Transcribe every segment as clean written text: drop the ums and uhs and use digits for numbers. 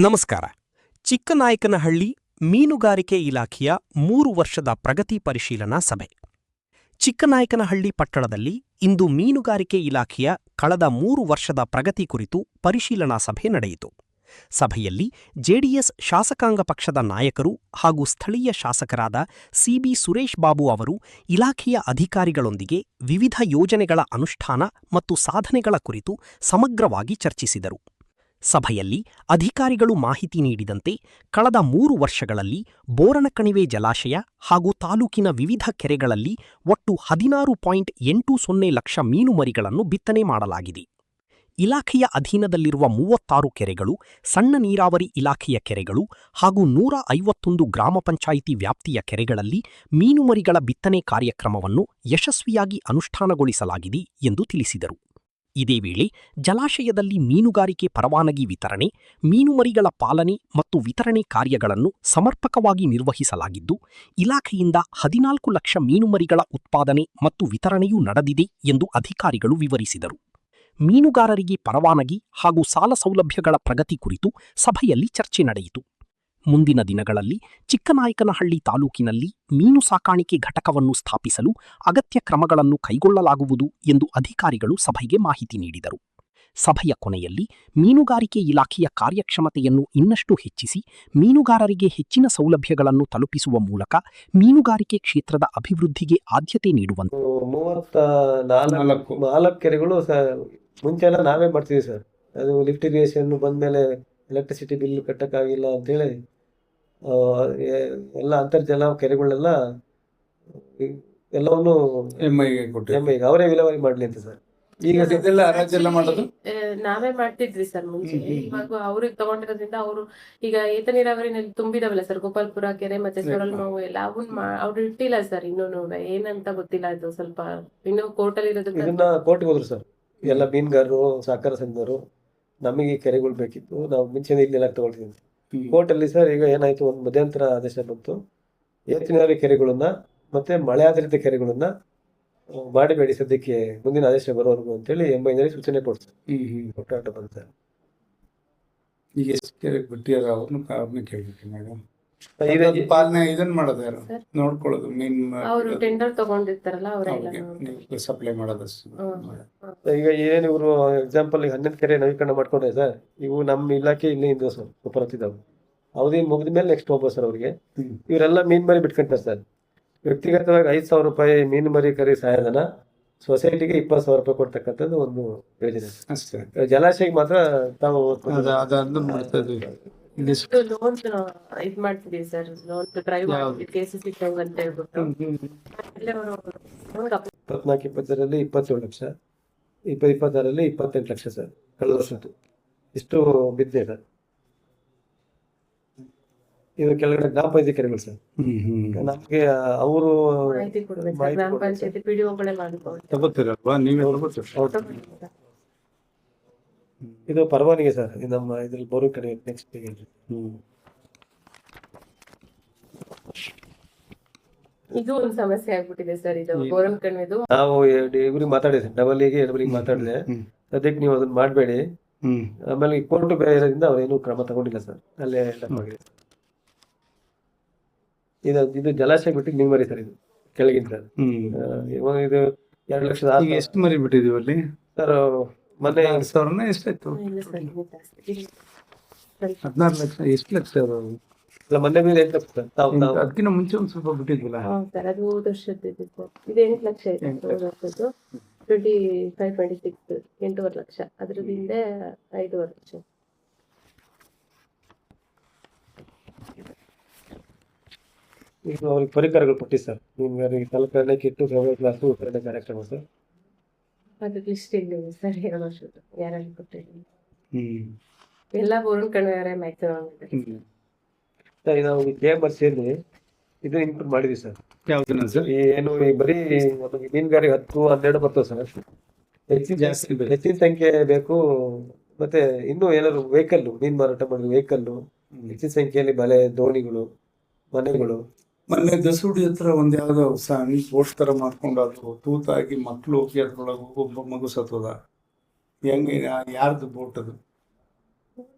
ನಮಸ್ಕಾರ. ಚಿಕ್ಕನಾಯಕನಹಳ್ಳಿ ಮೀನುಗಾರಿಕೆ ಇಲಾಖೆಯ 3 ವರ್ಷದ ಪ್ರಗತಿ ಪರಿಶೀಲನಾ ಸಭೆ. ಚಿಕ್ಕನಾಯಕನಹಳ್ಳಿ ಪಟ್ಟಣದಲ್ಲಿ ಇಂದು ಮೀನುಗಾರಿಕೆ ಇಲಾಖೆಯ ಕಳೆದ 3 ವರ್ಷದ ಪ್ರಗತಿ ಕುರಿತು ಪರಿಶೀಲನಾ ಸಭೆ ನಡೆಯಿತು. ಸಭೆಯಲ್ಲಿ ಜೆಡಿಎಸ್ ಶಾಸಕಾಂಗ ಪಕ್ಷದ ನಾಯಕರು ಹಾಗೂ ಸ್ಥಳೀಯ ಶಾಸಕರಾದ ಸಿಬಿ ಸುರೇಶ್ ಬಾಬು ಅವರು ಇಲಾಖೆಯ ಅಧಿಕಾರಿಗಳೊಂದಿಗೆ ವಿವಿಧ ಯೋಜನೆಗಳ ಅನುಷ್ಠಾನ ಮತ್ತು ಸಾಧನೆಗಳ ಕುರಿತು ಸಮಗ್ರವಾಗಿ ಚರ್ಚಿಸಿದರು. ಸಭೆಯಲ್ಲಿ ಅಧಿಕಾರಿಗಳು ಮಾಹಿತಿ ನೀಡಿದಂತೆ ಕಳೆದ 3 ವರ್ಷಗಳಲ್ಲಿ ಬೋರನಕಣಿವೆ ಜಲಾಶಯ ಹಾಗೂ ತಾಲೂಕಿನ ವಿವಿಧ ಕೆರೆಗಳಲ್ಲಿ ಒಟ್ಟು 16.80 ಲಕ್ಷ ಮೀನುಮರಿಗಳನ್ನು ಬಿತ್ತನೆ ಮಾಡಲಾಗಿದೆ. ಇಲಾಖೆಯ ಅಧೀನದಲ್ಲಿರುವ 36 ಕೆರೆಗಳು, ಸಣ್ಣ ನೀರಾವರಿ ಇಲಾಖೆಯ ಕೆರೆಗಳು ಹಾಗೂ 151 ಗ್ರಾಮ ಪಂಚಾಯಿತಿ ವ್ಯಾಪ್ತಿಯ ಕೆರೆಗಳಲ್ಲಿ ಮೀನುಮರಿಗಳ ಬಿತ್ತನೆ ಕಾರ್ಯಕ್ರಮವನ್ನು ಯಶಸ್ವಿಯಾಗಿ ಅನುಷ್ಠಾನಗೊಳಿಸಲಾಗಿದೆ ಎಂದು ತಿಳಿಸಿದರು. ಇದೇ ವೇಳೆ ಜಲಾಶಯದಲ್ಲಿ ಮೀನುಗಾರಿಕೆ ಪರವಾನಗಿ ವಿತರಣೆ, ಮೀನುಮರಿಗಳ ಪಾಲನೆ ಮತ್ತು ವಿತರಣೆ ಕಾರ್ಯಗಳನ್ನು ಸಮರ್ಪಕವಾಗಿ ನಿರ್ವಹಿಸಲಾಗಿದ್ದು, ಇಲಾಖೆಯಿಂದ 14 ಲಕ್ಷ ಮೀನುಮರಿಗಳ ಉತ್ಪಾದನೆ ಮತ್ತು ವಿತರಣೆಯೂ ನಡೆದಿದೆ ಎಂದು ಅಧಿಕಾರಿಗಳು ವಿವರಿಸಿದರು. ಮೀನುಗಾರರಿಗೆ ಪರವಾನಗಿ ಹಾಗೂ ಸಾಲ ಸೌಲಭ್ಯಗಳ ಪ್ರಗತಿ ಕುರಿತು ಸಭೆಯಲ್ಲಿ ಚರ್ಚೆ ನಡೆಯಿತು. ಮುಂದಿನ ದಿನಗಳಲ್ಲಿ ಚಿಕ್ಕನಾಯಕನಹಳ್ಳಿ ತಾಲೂಕಿನಲ್ಲಿ ಮೀನು ಸಾಕಾಣಿಕೆ ಘಟಕವನ್ನು ಸ್ಥಾಪಿಸಲು ಅಗತ್ಯ ಕ್ರಮಗಳನ್ನು ಕೈಗೊಳ್ಳಲಾಗುವುದು ಎಂದು ಅಧಿಕಾರಿಗಳು ಸಭೆಗೆ ಮಾಹಿತಿ ನೀಡಿದರು. ಸಭೆಯ ಕೊನೆಯಲ್ಲಿ ಮೀನುಗಾರಿಕೆ ಇಲಾಖೆಯ ಕಾರ್ಯಕ್ಷಮತೆಯನ್ನು ಇನ್ನಷ್ಟು ಹೆಚ್ಚಿಸಿ ಮೀನುಗಾರರಿಗೆ ಹೆಚ್ಚಿನ ಸೌಲಭ್ಯಗಳನ್ನು ತಲುಪಿಸುವ ಮೂಲಕ ಮೀನುಗಾರಿಕೆ ಕ್ಷೇತ್ರದ ಅಭಿವೃದ್ಧಿಗೆ ಆದ್ಯತೆ ನೀಡುವಂತೆ 34 ಕೆರೆಗಳು ಮುಂಚೆಲ್ಲ ನಾವೇ ಮಾಡ್ತೀವಿ ಸರ್. ಅದು ಲಿಫ್ಟ್ ಇರಿಗೇಷನ್ ಬಂದಮೇಲೆ ಎಲೆಕ್ಟ್ರಿಸಿಟಿ ಬಿಲ್ ಕಟ್ಟಕ್ಕಾಗಿಲ್ಲ ಅಂತೇಳಿ ಎಲ್ಲ ಅಂತರ್ಜಲ ಕೆರೆಗಳೆಲ್ಲ ಎಲ್ಲವನ್ನು ಎಂಐಗೆ ಅವರೇ ವಿಲೇವಾರಿ ಮಾಡ್ಲಿ ಅಂತ ಸರ್. ಈಗ ಇದೆಲ್ಲ ಹರಾಜೆಲ್ಲ ಮಾಡೋದು ನಾವೇ ಮಾಡ್ತಿದ್ವಿ ಸರ್ ಮುಂಚೆ. ಇವಾಗ ಅವ್ರಿಗೆ ತಗೊಂಡಿರೋದ್ರಿಂದ ಅವರು ಈಗ ಏತ ನೀರಾವರಿನಲ್ಲಿ ತುಂಬಿದವಲ್ಲ ಸರ್, ಗೋಪಾಲ್ಪುರ ಕೆರೆ ಮತ್ತೆ ಸೊರಲ್ಮಾವು ಎಲ್ಲ ಅವನ್ನ ಅವ್ರು ಇಟ್ಟಿಲ್ಲ ಸರ್. ಇನ್ನೂ ಏನಂತ ಗೊತ್ತಿಲ್ಲ, ಅದು ಸ್ವಲ್ಪ ಇನ್ನು ಕೋರ್ಟಲ್ಲಿ ಇರೋದಕ್ಕೆ ಇದನ್ನ ಕೋರ್ಟ್ಗೆ ಹೋದ್ರು ಸರ್. ಎಲ್ಲ ಮೀನುಗಾರರು, ಸಹಕಾರ ಸಂಘದವರು ನಮಗೆ ಕೆರೆಗಳು ಬೇಕಿತ್ತು, ನಾವು ಮುಂಚೆನೇ ಇಲ್ಲೆಲ್ಲ ತಗೊಳ್ತೀವಿ. ಕೋರ್ಟಲ್ಲಿ ಸರ್ ಈಗ ಏನಾಯ್ತು, ಒಂದು ಮಧ್ಯಂತರ ಆದೇಶ ಬಂತು, ಏತ ನೀರಾವರಿ ಕೆರೆಗಳನ್ನ ಮತ್ತೆ ಮಳೆ ಆಧಾರಿತ ಕೆರೆಗಳನ್ನ ಮಾಡಬೇಡಿ ಸದ್ಯಕ್ಕೆ, ಮುಂದಿನ ಆದೇಶ ಬರೋವರೆಗೂ ಅಂತೇಳಿ ಎಂಬೈನರಿಗೆ ಸೂಚನೆ ಕೊಟ್ಟಾಟ ಬಂತ. ಈಗ ಎಷ್ಟು ಕೆರೆ ಬಿಟ್ಟಿಯಾರ ಅವ್ರನ್ನ ಕೇಳ್ಬೇಕು ಮೇಡಮ್. ಪಾಲನೆ ಇದನ್ನ ಮಾಡೋದು ಯಾರು ನೋಡ್ಕೊಳ್ಳೋದು? ಅವರು ಟೆಂಡರ್ ತಗೊಂಡಿರ್ತಾರಲ್ಲ ಅವರೆಲ್ಲ ಸಪ್ಲೈ ಮಾಡೋದು. ಈಗ ಏನೇನು ಇವರು ಎಕ್ಸಾಂಪಲ್ 11 ಕೆರೆ ನವೀಕರಣ ಮಾಡ್ಕೊಂಡ್ರೆ ಸರ್, ಇವು ನಮ್ಮ ಇಲಾಖೆ ಇಲ್ಲಿ ಇಂದು ಸರ್ ಬರುತ್ತಿದ್ದಾವೆ. ಅವಧಿ ಮುಗಿದ ಮೇಲೆ ನೆಕ್ಸ್ಟ್ ಹೋಗ್ಬೋದು ಸರ್ ಅವ್ರಿಗೆ. ಇವರೆಲ್ಲ ಮೀನ್ ಮರಿ ಬಿಟ್ಕೊಂತಾರೆ ಸರ್. ವ್ಯಕ್ತಿಗತವಾಗಿ 5,000 ರೂಪಾಯಿ ಮೀನು ಮರಿ ಕರಿ ಸಹಾಯಧನ, ಸೊಸೈಟಿಗೆ 20,000 ರೂಪಾಯಿ ಕೊಡ್ತಕ್ಕಂಥದ್ದು ಒಂದು ಯೋಜನೆ. ಜಲಾಶಯಕ್ಕೆ ಮಾತ್ರ ತಾವು ಲೋನ್ ಇದ್ ಮಾಡ್ತಿದೀವಿ ಸರ್. ಲೋನ್ ಡ್ರೈವ್ KCC ಅಂತ ಹೇಳ್ಬಿಟ್ಟು 24-20ರಲ್ಲಿ 27 ಲಕ್ಷ, 2026ರಲ್ಲಿ 28 ಲಕ್ಷ ಸರ್. ಕಳೆದ ವರ್ಷದ್ದು ಇಷ್ಟು ಬಿದ್ದೆ ಸರ್. ಇದು ಕೆಳಗಡೆ ಗ್ರಾಮ ಪಂಚಾಯತಿ ಕೆರೆಗಳು ಸರ್. ನಮ್ಗೆ ಅವರು ಗ್ರಾಮ ಪಂಚಾಯತಿ PDOಗಳೇ ತಗೋತೀರಲ್ವಾ ನೀವೇ? ಇದು ಪರವಾನಿಗೆ ಸರ್. ಇದು ನಮ್ಮ ಇದ್ರಲ್ಲಿ ಬೋರು ಕಡೆ ನೆಕ್ಸ್ಟ್ ಇದು ಒಂದು ಸಮಸ್ಯೆ ಆಗ್ಬಿಟ್ಟಿದೆ ಸರ್. ಇದು ಬೋರನ್ ಕಣಿವೆದು ನಾವು ಇವ್ರಿಗೆ ಮಾತಾಡಿದೆ, ಡಬಲಿಗೆ ಎಡಬಲಿಗೆ ಮಾತಾಡಿದೆ. ಸದ್ಯಕ್ಕೆ ನೀವು ಅದನ್ನ ಮಾಡಬೇಡಿ. ಆಮೇಲೆ ಕೋರ್ಟ್ ಬೇರೆ ಇರೋದ್ರಿಂದ ಅವ್ರೇನು ಕ್ರಮ ತಗೊಂಡಿಲ್ಲ ಸರ್. ಅಲ್ಲೇ ಆಗಿದೆ. ಇದು ಜಲಾಶಯ ಬಿಟ್ಟು ನೀವು ಮರಿ ಸರ್. ಇದು ಕೆಳಗಿಂದ ಇದು 2 ಲಕ್ಷದ ಎಷ್ಟು ಮರಿ ಬಿಟ್ಟಿದೀವಿ ಅಲ್ಲಿ ಸರ್. ಮೊನ್ನೆ 2,000 ಎಷ್ಟಾಯ್ತು? 16 ಲಕ್ಷ. ಎಷ್ಟು ಲಕ್ಷ ಅಲ್ಲ, ಮೊನ್ನೆ ಮೇಲೆ 8 ಲಕ್ಷ ಸರ್. ಅದಕ್ಕಿಂತ ಮುಂಚೆ ಒಂದ್ ಸ್ವಲ್ಪ ಬಿಟ್ಟಿದ್ವಲ್ಲ ಸರ್. ಅದು ಹೋದ ವರ್ಷದ್ದು ಇದು 8 ಲಕ್ಷ ಇದೆ. 25-26 8.5 ಲಕ್ಷ. ಅದ್ರದ್ದು ಹಿಂದೆ 5.5 ಲಕ್ಷ. ಈಗ ಅವ್ರಿಗೆ ಪರಿಕರಗಳು ಕೊಟ್ಟಿ ಸರ್. ನಿಮ್ಗೆ ಸಲಕರಣೆ ಕಿಟ್ಟು, ಕ್ಲಾಸು ವಿತರಣೆ ಕಾರ್ಯಕ್ರಮ ಸರ್. ಅದು ಲಿಸ್ಟ್ ಇದೆ ಸರ್. 2 ವರ್ಷದ್ದು ಯಾರಲ್ಲಿ ಕೊಟ್ಟಿದ್ದೀನಿ. ಎಲ್ಲ ಬೋರನ್ ಕಣಿವೆ ಮ್ಯಾಕ್ಸಿಮಮ್ ಸರ್. ನಾವು KMR ಸೇರಿ ಇದು ಇನ್ಪುಟ್ ಮಾಡಿದ್ವಿ ಸರ್. ಯಾವ್ದನ್ನ ಸರ್? ಏನು ಬರೀ ಮೀನುಗಾರಿಗೆ 10-12 ಬರ್ತವೆ ಸರ್. ಹೆಚ್ಚಿನ ಸಂಖ್ಯೆ ಬೇಕು. ಮತ್ತೆ ಇನ್ನೂ ಏನಾದ್ರು ವೆಹಿಕಲ್, ಮೀನ್ ಮಾರಾಟ ಮಾಡಿದ ವೆಹಿಕಲ್, ಹೆಚ್ಚಿನ ಸಂಖ್ಯೆಯಲ್ಲಿ ಬಲೆ, ದೋಣಿಗಳು, ಮನೆಗಳು. ಮೊನ್ನೆ ದಸೂಡಿ ಹತ್ರ ಒಂದ್ ಯಾವ್ದೋ ಸಣ್ಣ ಬೋಟ್ ತರ ಮಾಡ್ಕೊಂಡು ಅದು ತೂತಾಗಿ ಮಕ್ಳು ಹೋಗಿ ಅದ್ರೊಳಗೆ ಒಬ್ಬ ಮಗು ಸತ್ತೋದ. ಹೆಂಗೆ? ಯಾರ್ದು ಬೋಟ್ ಅದು?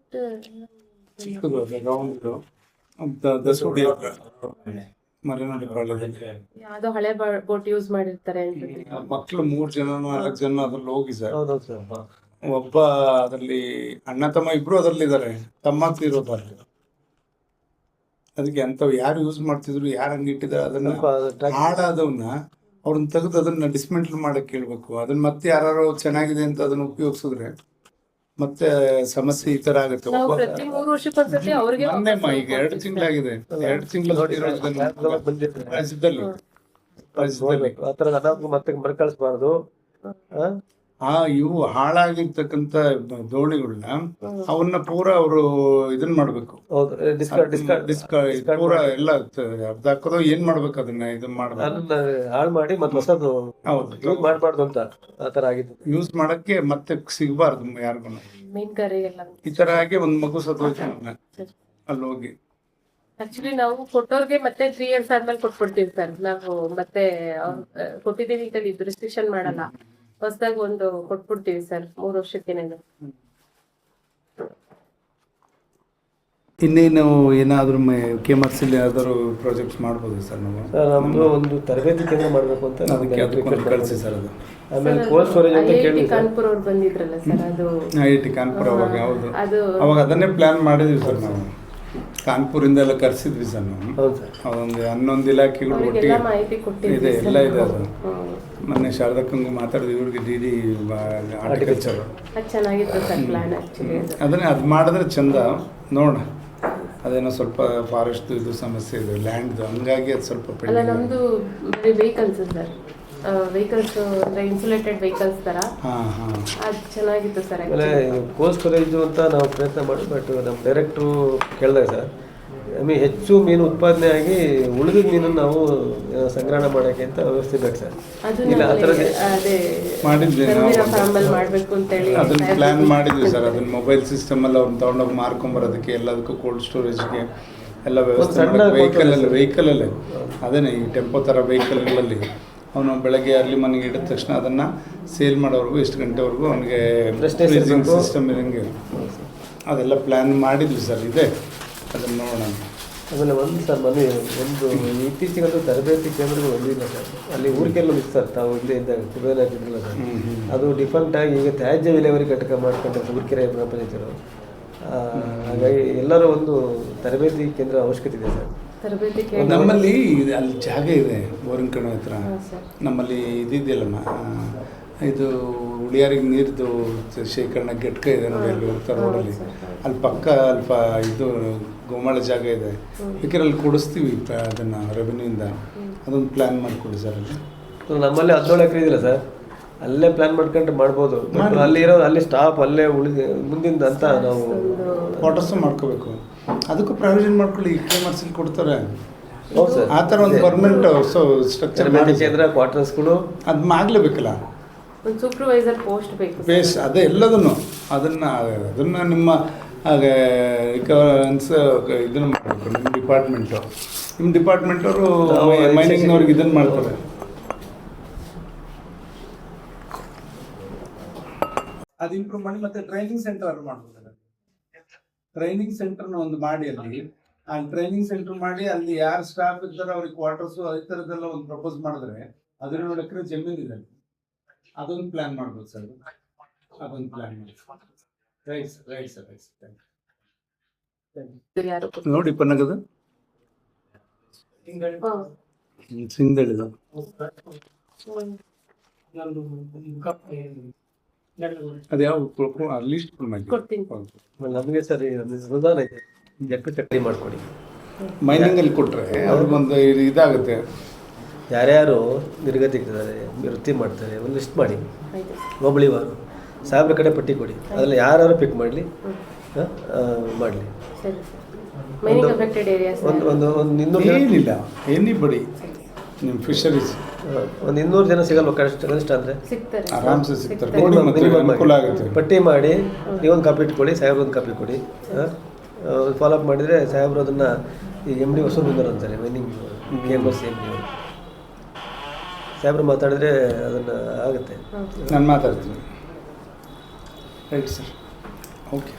ಚಿಕ್ಕದು ರೌಂಡ್ ದಸೋಡಿ ಮಲೆನಾಡು ಕಾಲದಲ್ಲಿ ಯಾವ್ದೋ ಹಳೆ ಬೋಟ್ ಯೂಸ್ ಮಾಡಿರ್ತಾರೆ ಅನ್ಸುತ್ತೆ. ಮಕ್ಕಳು 3 ಜನ 4 ಜನ ಅದ್ರಲ್ಲಿ ಹೋಗಿ ಸರ್. ಹೌದೌದು ಸರ್. ಒಬ್ಬ ಅದರಲ್ಲಿ ಅಣ್ಣ ತಮ್ಮ ಇಬ್ರು ಅದರಲ್ಲಿ ಇದ್ದಾರೆ, ತಮ್ಮ ತೀರೋದಾರೆ. ಅದಕ್ಕೆ ಅಂಥವು ಯಾರು ಯೂಸ್ ಮಾಡ್ತಿದ್ರು, ಯಾರು ಹಂಗಿಟ್ಟಿದ್ದಾರೆ ಅದನ್ನ ಹಾಳಾದವನ್ನ ಅವ್ರನ್ನ ತೆಗೆದು ಅದನ್ನ ಡಿಸ್ಮೆಂಟಲ್ ಮಾಡಕ್ಕೆ ಹೇಳ್ಬೇಕು. ಅದನ್ನ ಮತ್ತೆ ಯಾರು ಚೆನ್ನಾಗಿದೆ ಅಂತ ಅದನ್ನ ಉಪಯೋಗಿಸಿದ್ರೆ ಮತ್ತೆ ಸಮಸ್ಯೆ ಈ ತರ ಆಗುತ್ತೆ. ನಾವು ಪ್ರತಿ 3 ವರ್ಷಕ್ಕೊಂದ್ಸತಿ ಅವ್ರಿಗೆ ಮೊನ್ನೆಮ್ಮ ಈಗ 2 ತಿಂಗಳಾಗಿದೆ, 2 ತಿಂಗಳು ರಾಜ್ಯದಲ್ಲಿ ಆ ಥರದ ಅನಾಹುತ ಮತ್ತೆ ಮರುಕಳಿಸಬಾರ್ದು. ಇವು ಹಾಳಾಗಿರ್ತಕ್ಕಂಥ ದೋಣಿಗಳನ್ನ ಅವನ್ನ ಪೂರ ಅವರು ಇದನ್ನ ಮಾಡ್ಬೇಕು. ಹೌದು, ಪೂರ ಎಲ್ಲ ಅರ್ಧ ಹಾಕೋದು ಏನ್ ಮಾಡ್ಬೇಕು, ಅದನ್ನ ಇದನ್ನ ಮಾಡ್ಬೇಕು, ಅದನ್ನ ಹಾಳು ಮಾಡಿ ಮತ್ತೆ ಹೊಸದು ಯೂಸ್ ಮಾಡಬಾರ್ದು ಅಂತ ಆ ತರ ಆಗಿತ್ತು. ಯೂಸ್ ಮಾಡಕ್ಕೆ ಮತ್ತೆ ಸಿಗಬಾರ್ದು ಯಾರಿಗೂ. ಮೀನುಗಾರಿಗೆಲ್ಲ ಈ ತರ ಆಗಿ ಒಂದ್ ಮಗು ಸತ್ತೋಯ್ತು ಅಲ್ಲಿ ಹೋಗಿ. ಆಕ್ಚುಲಿ ನಾವು ಕೊಟ್ಟೋರ್ಗೆ ಮತ್ತೆ 3 years ಆದ್ಮೇಲೆ ಕೊಟ್ಬಿಡ್ತೀವಿ ಸರ್. ನಾವು ಮತ್ತೆ ಕೊಟ್ಟಿದ್ದೀವಿ ಅಂತ ಇದು ರಿಸ್ಟ್ರಿಕ್ಷನ್ ಮಾಡಲ್ಲ. ಹೊಸದಾಗಿ ಒಂದು ಕೊಟ್ಬಿಡ್ತೀವಿ ಸರ್ 3 ವರ್ಷಕ್ಕೇನೆ. ಇನ್ನೇನು ಏನಾದ್ರು KMRC ಯಾವ್ದಾದ್ರು ಪ್ರಾಜೆಕ್ಟ್ಸ್ ಮಾಡ್ಬೋದು ಸರ್ ನಾವು? ನಮ್ದು ಒಂದು ತರಬೇತಿ ಕೇಂದ್ರ ಮಾಡ್ಬೇಕು ಅಂತ ಅದಕ್ಕೆ ಕಳಿಸಿ ಸರ್. ಅದು ಆಮೇಲೆ ಕೋಲ್ಡ್ ಸ್ಟೋರೇಜ್ ಅಂತ ಕೇಳಿ ಕಾನ್ಪುರ್ ಅವ್ರು ಬಂದಿದ್ರಲ್ಲ ಸರ್, ಅದು IIT ಕಾನ್ಪುರ ಅವಾಗ ಹೌದು, ಅದು ಅವಾಗ ಅದನ್ನೇ ಪ್ಲಾನ್ ಮಾಡಿದ್ವಿ ಸರ್. ನಾವು ಕಾನ್ಪುರಿಂದ ಎಲ್ಲ ಕರ್ಸಿದ್ವಿ ಸರ್ ನಾವು. ಹೌದು ಸರ್. ಅದೊಂದು 11 ಇಲಾಖೆಗಳು ಒಟ್ಟಿಗೆ ಮಾಹಿತಿ ಇದೆ, ಕೊಟ್ಟಿದ್ವಿ ಎಲ್ಲ ಇದೆ. ಅದು ಮೊನ್ನೆ ಶಾರದಕ್ಕಂಗೂ ಮಾತಾಡಿದ್ವಿ, ಇವ್ರಿಗೆ DD ಹಾರ್ಟಿಕಲ್ಚರ್ ಅದು ಚೆನ್ನಾಗಿತ್ತು ಸರ್ ಪ್ಲಾನ್ ಆಕ್ಚುಲಿ. ಅದನ್ನೇ ಅದು ಮಾಡಿದ್ರೆ ಚಂದ. ನೋಡೋಣ, ಅದೇನೋ ಸ್ವಲ್ಪ ಫಾರೆಸ್ಟ್ ಇದು ಸಮಸ್ಯೆ ಇದೆ, ಲ್ಯಾಂಡ್, ಹಂಗಾಗಿ ಅದು ಸ್ವಲ್ಪ ಅಲ್ಲ ನಮ್ದು ಬರೀ ವೆಹಿಕಲ್ಸ್ ಸರ್, ವೆಹಿಕಲ್ಸ್ ಅಂದ್ರೆ ಇನ್ಸುಲೇಟೆಡ್ ವೆಹಿಕಲ್ಸ್ ತರ. ಅದು ಚೆನ್ನಾಗಿತ್ತು ಸರ್. ಆಮೇಲೆ ಕೋಲ್ಡ್ ಸ್ಟೋರೇಜ್ ಅಂತ ನಾವು ಪ್ರಯತ್ನ ಮಾಡಿ, ಬಟ್ ನಮ್ಮ ಡೈರೆಕ್ಟ್ರು ಕೇಳಿದಾಗ ಸರ್, ಹೆಚ್ಚು ಮೀನು ಉತ್ಪಾದನೆ ಆಗಿ ಉಳಿದ ಮೀನನ್ನು ನಾವು ಸಂಗ್ರಹಣೆ ಮಾಡೋಕ್ಕೆ ಅಂತ ವ್ಯವಸ್ಥೆ ಬೇಕು ಸರ್. ಇಲ್ಲ ಆ ಥರ ಮಾಡಿದ್ವಿ ಮಾಡಬೇಕು ಅಂತೇಳಿ ಅದನ್ನ ಪ್ಲಾನ್ ಮಾಡಿದ್ವಿ ಸರ್. ಅದನ್ನ ಮೊಬೈಲ್ ಸಿಸ್ಟಮ್ ಅಲ್ಲಿ ಅವ್ರನ್ನ ತಗೊಂಡೋಗಿ ಮಾರ್ಕೊಂಬರೋದಕ್ಕೆ ಎಲ್ಲದಕ್ಕೂ ಕೋಲ್ಡ್ ಸ್ಟೋರೇಜ್ಗೆ ಎಲ್ಲ ವ್ಯವಸ್ಥೆ ವೆಹಿಕಲಲ್ಲೇ ಅದೇನೆ ಈ ಟೆಂಪೋ ಥರ ವೆಹಿಕಲ್ಗಳಲ್ಲಿ ಅವನು ಬೆಳಗ್ಗೆ ಅರ್ಲಿ ಮನೆಗೆ ಇಡಿದ ತಕ್ಷಣ ಅದನ್ನು ಸೇಲ್ ಮಾಡೋವರೆಗೂ ಎಷ್ಟು ಗಂಟೆವರೆಗೂ ಅವನಿಗೆ ಫ್ರೀಜಿಂಗ್ ಸಿಸ್ಟಮ್ ಇರಂಗೆ ಅದೆಲ್ಲ ಪ್ಲ್ಯಾನ್ ಮಾಡಿದ್ವಿ ಸರ್. ಇದೆ, ಅದನ್ನು ನೋಡೋಣ. ಆಮೇಲೆ ಒಂದು ಸರ್ ಮನೆ ಒಂದು ಇತ್ತೀಚೆಗಂತೂ ತರಬೇತಿ ಕೇಂದ್ರಗಳು ಒಂದಿಲ್ಲ ಸರ್. ಅಲ್ಲಿ ಊರಿಗೆಲ್ಲ ಇತ್ತು ಸರ್, ತಾವು ಇಲ್ಲೇ ಇದ್ದಾಗ ಕುಬೇರ ಹಾಕಿದ್ರಲ್ಲ ಸರ್, ಅದು ಡಿಫಾಲ್ಟ್ ಆಗಿ ಈಗ ತ್ಯಾಜ್ಯ ವಿಲೇವಾರಿ ಘಟಕ ಮಾಡ್ಕೊಂಡ್ರೆ ಊರ್ಕೆರೆ ಗ್ರಾಮ ಪಂಚಾಯತಿರು. ಹಾಗಾಗಿ ಎಲ್ಲರೂ ಒಂದು ತರಬೇತಿ ಕೇಂದ್ರ ಅವಶ್ಯಕತೆ ಇದೆ ಸರ್. ತರಬೇತಿ ನಮ್ಮಲ್ಲಿ ಅಲ್ಲಿ ಜಾಗ ಇದೆ ಬೋರಿಂಗ್ ಹತ್ರ. ನಮ್ಮಲ್ಲಿ ಇದಿದೆಯಲ್ಲಮ್ಮ, ಇದು ಉಳಿಯಾರಿಗೆ ನೀರ್ದು ಶೇಖರಣೆ ಘಟಕ ಇದೆ ನೋಡಿ, ಅಲ್ಲಿ ಹೋಗ್ತಾ ರೋಡಲ್ಲಿ, ಅಲ್ಲಿ ಪಕ್ಕ ಅಲ್ಪ ಇದು ಗೋಮಾಳ ಜಾಗ ಇದೆ. ಬೇಕಿದ್ರೆ ಅಲ್ಲಿ ಕೊಡಿಸ್ತೀವಿ ಅದನ್ನು ರೆವೆನ್ಯೂಯಿಂದ. ಅದೊಂದು ಪ್ಲ್ಯಾನ್ ಮಾಡಿಕೊಡಿ ಸರ್. ಅಲ್ಲಿ ನಮ್ಮಲ್ಲಿ 17 ಎಕರೆ ಇದೆಯಲ್ಲ ಸರ್, ಅಲ್ಲೇ ಪ್ಲಾನ್ ಮಾಡ್ಕೊಂಡ್ರೆ ಮಾಡ್ಬೋದು. ಅಲ್ಲಿ ಸ್ಟಾಫ್ ಅಲ್ಲೇ ಉಳಿದ ಮುಂದಿಂದ ಅಂತ ನಾವು ಕ್ವಾರ್ಟರ್ಸ್ ಮಾಡ್ಕೋಬೇಕು. ಅದಕ್ಕೂ ಪ್ರಾವಿಷನ್ ಮಾಡ್ಕೊಳ್ಳಿ, KMRC ಕೊಡ್ತಾರೆ. ಹೌದು ಸರ್, ಆ ಥರ ಒಂದು ಪರ್ಮನೆಂಟ್ ಸ್ಟ್ರಕ್ಚರ್ ಕೇಂದ್ರ ಕ್ವಾರ್ಟರ್ಸ್ಗಳು ಅದು ಆಗಲೇಬೇಕಲ್ಲ. ಒಂದು ಸೂಪರ್ವೈಸರ್ ಪೋಸ್ಟ್ ಬೇಕು ಬೇಸ್ ಅದೇ ಎಲ್ಲದನ್ನು ಅದನ್ನು ನಿಮ್ಮ ಇದನ್ನು ಮಾಡಬೇಕು. ನಿಮ್ಮ ಡಿಪಾರ್ಟ್ಮೆಂಟವರು ಮೈನಿಂಗ್ನವ್ರಿಗೆ ಇದನ್ನು ಮಾಡ್ತಾರೆ. ಅದು ಇಂಪ್ರೂವ್ ಮಾಡಿ ಮತ್ತೆ ಟ್ರೈನಿಂಗ್ ಸೆಂಟರ್ ಮಾಡ್ಬೋದು. ಟ್ರೈನಿಂಗ್ ಸೆಂಟರ್ನ ಒಂದು ಮಾಡಿ ಅಲ್ಲಿ ಟ್ರೈನಿಂಗ್ ಸೆಂಟರ್ ಮಾಡಿ ಅಲ್ಲಿ ಯಾರು ಸ್ಟಾಫ್ ಇದ್ದಾರೋ ಅವ್ರಿಗೆ ಕ್ವಾರ್ಟರ್ಸು ಈ ಥರದ್ದೆಲ್ಲ ಒಂದು ಪ್ರಪೋಸ್ ಮಾಡಿದ್ರೆ 17 ಎಕರೆ ಜಮೀನಿದೆ, ಅದೊಂದು ಪ್ಲಾನ್ ಮಾಡ್ಬೋದು ಸರ್. ಅದೊಂದು ಪ್ಲಾನ್ ಮಾಡಿ. Right sir. ನೋಡಿ ಪನ್ನಗದ ಸಿಂಗಳಿದ ಅದು ಯಾವ ಲಿಸ್ಟ್ ನಮಗೆ ಸರಿ ಅನುದಾನ ಇದೆ, ಚಕ್ರಿ ಮಾಡಿಕೊಡಿ. ಮೈನಿಂಗಲ್ಲಿ ಕೊಟ್ಟರೆ ಅವ್ರಿಗೊಂದು ಇದಾಗುತ್ತೆ. ಯಾರ್ಯಾರು ನಿರ್ಗತಿಕ್ಕಿದ್ದಾರೆ, ವೃತ್ತಿ ಮಾಡ್ತಾರೆ, ಒಂದು ಲಿಸ್ಟ್ ಮಾಡಿ ಹೋಬಳಿವಾರು ಸಾಹೇಬ್ರ ಕಡೆ ಪಟ್ಟಿ ಕೊಡಿ. ಅದರಲ್ಲಿ ಯಾರು ಪಿಕ್ ಮಾಡಲಿ ಮಾಡಲಿ. ಒಂದು 200 ಏನಿಲ್ಲ, ಎನಿಬಡಿ ನಿಮ್ಮ ಫಿಶರೀಸ್ ಒಂದು 200 ಜನ ಸಿಗಲ್ವ ಕನಿಷ್ಠ ಅಂದರೆ ಆರಾಮ್ಸೆ ಸಿಗ್ತಾರೆ. ಅನುಕೂಲ ಆಗುತ್ತೆ. ಪಟ್ಟಿ ಮಾಡಿ ನೀವೊಂದು ಕಾಪಿ ಇಟ್ಕೊಳ್ಳಿ, ಸಾಹೇಬ್ರ ಒಂದು ಕಾಪಿ ಕೊಡಿ. ಫಾಲೋಅಪ್ ಮಾಡಿದರೆ ಸಾಹೇಬ್ರು ಅದನ್ನು ಈ MD ಹೊಸೂರು ಬಂದರು ಅಂತಾರೆ, ಮೈನಿಂಗ್ KMRC MD ಸಾಹೇಬ್ರು ಮಾತಾಡಿದ್ರೆ ಅದನ್ನು ಆಗುತ್ತೆ. ನಾನು ಮಾತಾಡ್ತೀನಿ. Right sir, okay.